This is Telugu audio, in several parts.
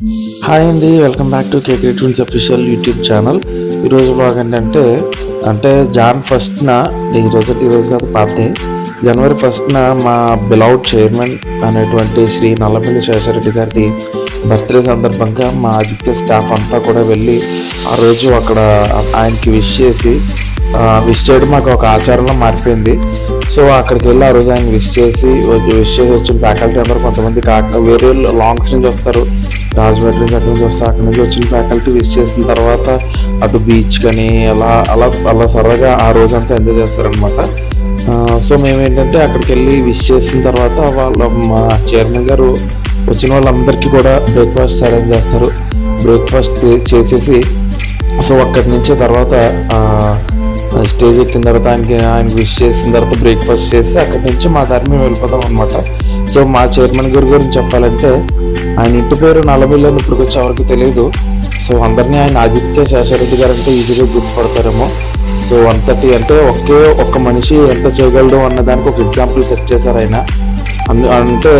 హాయ్ అండి, welcome back to KK twins official YouTube channel. ఈరోజు బ్లాగ్ అంటే జాన్ ఫస్ట్న ఈరోజు కాదు పాతే జనవరి ఫస్ట్న మా బిలౌడ్ చైర్మన్ అనేటువంటి శ్రీ నల్లపల్లి శేషారెడ్డి గారిది బర్త్డే సందర్భంగా మా ఆదిత్య స్టాఫ్ అంతా కూడా వెళ్ళి ఆ రోజు అక్కడ ఆయనకి విష్ చేయడం మాకు ఒక ఆచారంలో మారిపోయింది. సో అక్కడికి వెళ్ళి ఆ రోజు ఆయన విష్ చేసి వచ్చిన ఫ్యాకల్టీ అందరూ కొంతమంది వేరే లాంగ్స్ నుంచి వస్తారు, రాజమండ్రి నుంచి అక్కడి నుంచి వస్తారు. అక్కడి నుంచి వచ్చిన ఫ్యాకల్టీ విష్ చేసిన తర్వాత అటు బీచ్ కానీ అలా సరదాగా ఆ రోజంతా ఎంజాయ్ చేస్తారనమాట. సో మేమేంటంటే అక్కడికి వెళ్ళి విష్ చేసిన తర్వాత మా చైర్మన్ గారు వచ్చిన వాళ్ళందరికీ కూడా బ్రేక్ఫాస్ట్ అరేంజ్ చేస్తారు. బ్రేక్ఫాస్ట్ చేసేసి సో అక్కడి నుంచి తర్వాత స్టేజ్ ఎక్కిన తర్వాత ఆయన విష్ చేసిన తర్వాత బ్రేక్ఫాస్ట్ చేసి అక్కడి నుంచి మా దారి మేము వెళ్ళిపోతాం అనమాట. సో మా చైర్మన్ గారి గురించి చెప్పాలంటే ఆయన ఇంటి పేరు నల్లబెల్లి ఇప్పుడు వచ్చి ఎవరికి తెలియదు. సో అందరినీ ఆయన ఆదిత్య శేషారెడ్డి గారు అంటే ఈజీగా గుర్తుపడతారేమో. సో అంతటి అంటే ఒక్క మనిషి ఎంత చేయగలడు అన్నదానికి ఒక ఎగ్జాంపుల్ సెట్ చేశారు ఆయన. అంటే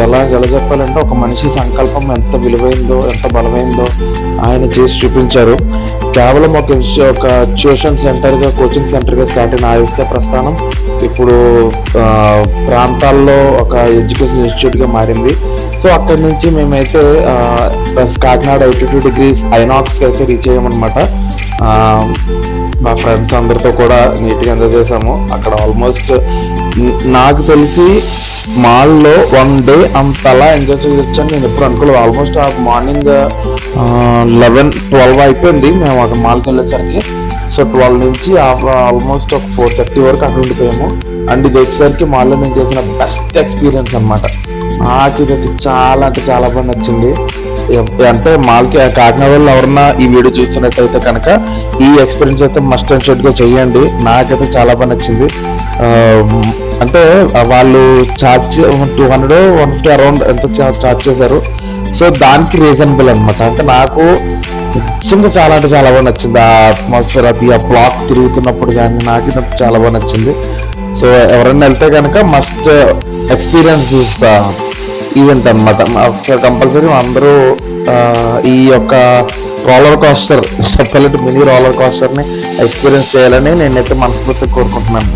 ఎలా చెప్పాలంటే ఒక మనిషి సంకల్పం ఎంత విలువైందో ఎంత బలమైందో ఆయన చేసి చూపించారు. కేవలం ఒక ట్యూషన్ సెంటర్గా కోచింగ్ సెంటర్గా స్టార్ట్ అయిన ఆదిత్య ప్రస్థానం ఇప్పుడు ప్రాంతాల్లో ఒక ఎడ్యుకేషన్ ఇన్స్టిట్యూట్గా మారింది. సో అక్కడి నుంచి మేమైతే కాకినాడ 82 degrees ఐనాక్స్కి అయితే రీచ్ అయ్యామన్నమాట. మా ఫ్రెండ్స్ అందరితో కూడా నీట్గా ఎంజాయ్ చేసాము. అక్కడ ఆల్మోస్ట్ నాకు తెలిసి మాల్లో 1 day అంతలా ఎంజాయ్ చేయొచ్చని నేను ఎప్పుడు అనుకోలేదు. ఆల్మోస్ట్ ఆ మార్నింగ్ 11-12 అయిపోయింది మేము అక్కడ మాల్కి వెళ్ళేసరికి. సో 12 నుంచి ఆల్మోస్ట్ ఒక 4:30 వరకు అక్కడ ఉండిపోయాము. అండ్ ఇది వచ్చేసరికి మాల్లో నేను చేసిన బెస్ట్ ఎక్స్పీరియన్స్ అనమాట. నాకు ఇది చాలా అంటే చాలా బాగా నచ్చింది. అంటే మాల్కి కాకినాడలో ఎవరన్నా ఈ వీడియో చూస్తున్నట్టయితే కనుక ఈ ఎక్స్పీరియన్స్ అయితే మస్ట్ అండ్ షుడ్గా చెయ్యండి. నాకైతే చాలా బాగా నచ్చింది. అంటే వాళ్ళు ఛార్జ్ 200-150 అరౌండ్ ఎంత ఛార్జ్ చేశారు. సో దానికి రీజనబుల్ అనమాట. అంటే నాకు నిజంగా చాలా అంటే చాలా బాగా నచ్చింది. ఆ అట్మాస్ఫియర్ అది ఆ బ్లాక్ తిరుగుతున్నప్పుడు కానీ నాకు ఇదంతా చాలా బాగా నచ్చింది. సో ఎవరైనా వెళ్తే కనుక మస్ట్ ఎక్స్పీరియన్స్ దిస్ ఈవెంట్ అనమాట. ఒకసారి కంపల్సరీ అందరూ ఈ యొక్క రోలర్ కోస్టర్ చెప్పాలంటే మినీ రోలర్ కోస్టర్ని ఎక్స్పీరియన్స్ చేయాలని నేనైతే మనస్ఫూర్తిగా కోరుకుంటున్నాను.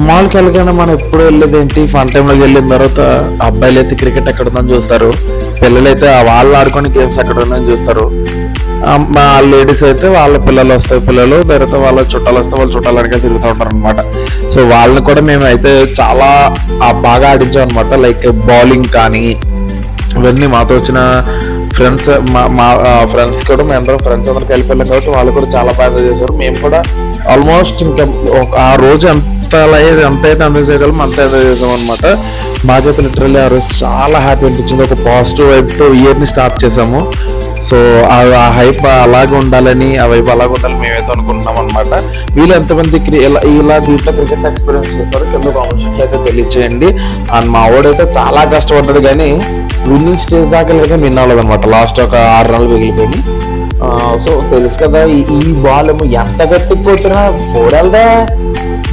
మాల్కి వెళ్ళగానే మనం ఎప్పుడు వెళ్ళేది ఏంటి, ఫన్ టైంలోకి వెళ్ళిన తర్వాత అబ్బాయిలు అయితే క్రికెట్ ఎక్కడ ఉందని చూస్తారు, పిల్లలు అయితే వాళ్ళు ఆడుకునే గేమ్స్ ఎక్కడ ఉందని చూస్తారు, మా లేడీస్ అయితే వాళ్ళ పిల్లలు తర్వాత వాళ్ళ చుట్టాలు వస్తే వాళ్ళు చుట్టాలనికే తిరుగుతూ ఉంటారు అనమాట. సో వాళ్ళని కూడా మేము అయితే చాలా బాగా ఆడించాం అనమాట. లైక్ బౌలింగ్ కానీ ఇవన్నీ మాతో వచ్చిన ఫ్రెండ్స్ మా ఫ్రెండ్స్ కూడా మేమందరం ఫ్రెండ్స్ అందరికి వెళ్ళిపోయాం కాబట్టి వాళ్ళు కూడా చాలా బాగా చేశారు. మేము కూడా ఆల్మోస్ట్ ఇంకా ఆ రోజు ఎంత అయితే ఎంజాయ్ చేయగలం అంత ఎంజాయ్ చేసాం అనమాట. మాకైతే లిటరల్లీ ఆ రోజు చాలా హ్యాపీ అనిపించింది. ఒక పాజిటివ్ వైబ్తో ఇయర్ని స్టార్ట్ చేసాము. సో ఆ హైప్ అలాగే ఉండాలని, ఆ వైపు అలాగే ఉండాలని మేమైతే అనుకుంటున్నాం అనమాట. వీళ్ళు ఎంతమంది ఇలా దీంట్లో క్రికెట్ ఎక్స్పీరియన్స్ చేస్తారో కింద కామెంట్ అయితే తెలియచేయండి. అండ్ మా వాడైతే చాలా కష్టపడ్డాడు కానీ విన్నింగ్ స్టేజ్ దాకా లేక విన్ అవ్వలేదు అనమాట. లాస్ట్ ఒక 6 రన్లు మిగిలిపోయి. సో తెలుసు కదా, ఈ బాల్ ఏమో ఎంత గట్టి కొట్టినా 4 వెళ్దా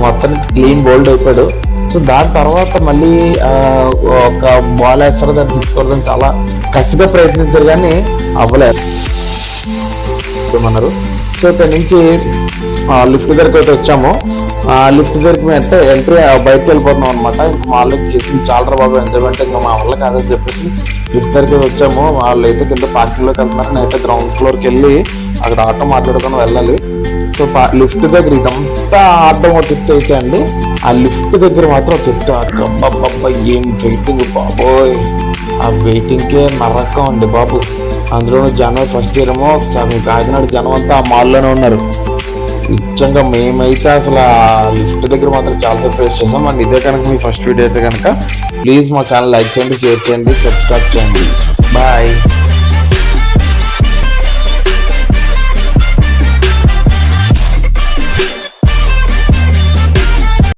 మొత్తానికి క్లీన్ బౌల్డ్ అయిపోయాడు. సో దాని తర్వాత మళ్ళీ ఒక బాల్ వేస్తారు, దాన్ని 6 కొడదని చాలా కసిగా ప్రయత్నించారు కానీ అవ్వలేదు అన్నారు. సో ఇక్కడ నుంచి లిఫ్ట్ దగ్గరికి అయితే వచ్చాము. లిఫ్ట్ దగ్గరికి మేము ఎంట్రీ బయటకు వెళ్ళిపోతున్నాం అనమాట. ఇంకా మా వాళ్ళకి చేసి చాలా బాబు ఎంజాయ్మెంట్, ఇంకా మా వల్ల కాదని చెప్పేసి లిఫ్ట్ దగ్గరికి వచ్చాము. వాళ్ళు అయితే కింద పార్కింగ్లోకి వెళ్తున్నారు, నేనైతే గ్రౌండ్ ఫ్లోర్కి వెళ్ళి అక్కడ ఆటో మాట్లాడుకొని వెళ్ళాలి. సో లిఫ్ట్ దగ్గర ఇదంతా ఆడడం ఒక ఎత్తు అయితే అండి, ఆ లిఫ్ట్ దగ్గర మాత్రం ఒక ఎత్తు. అబ్బబ్బబ్బా ఏం వెయిటింగ్ బాబోయ్, ఆ వెయిటింగ్కే నరకం అండి బాబు. అందులోనూ జనవరి ఫస్ట్ ఇయర్ ఏమో మీ కాకినాడ జనం అంతా ఆ మాల్లోనే ఉన్నారు. నిజంగా మేమైతే అసలు ఆ లిఫ్ట్ దగ్గర మాత్రం చాలా ఫేస్ చేసాం. అండ్ ఇదే కనుక మీ ఫస్ట్ వీడియో అయితే కనుక ప్లీజ్ మా ఛానల్ లైక్ చేయండి, షేర్ చేయండి, సబ్స్క్రైబ్ చేయండి. బాయ్.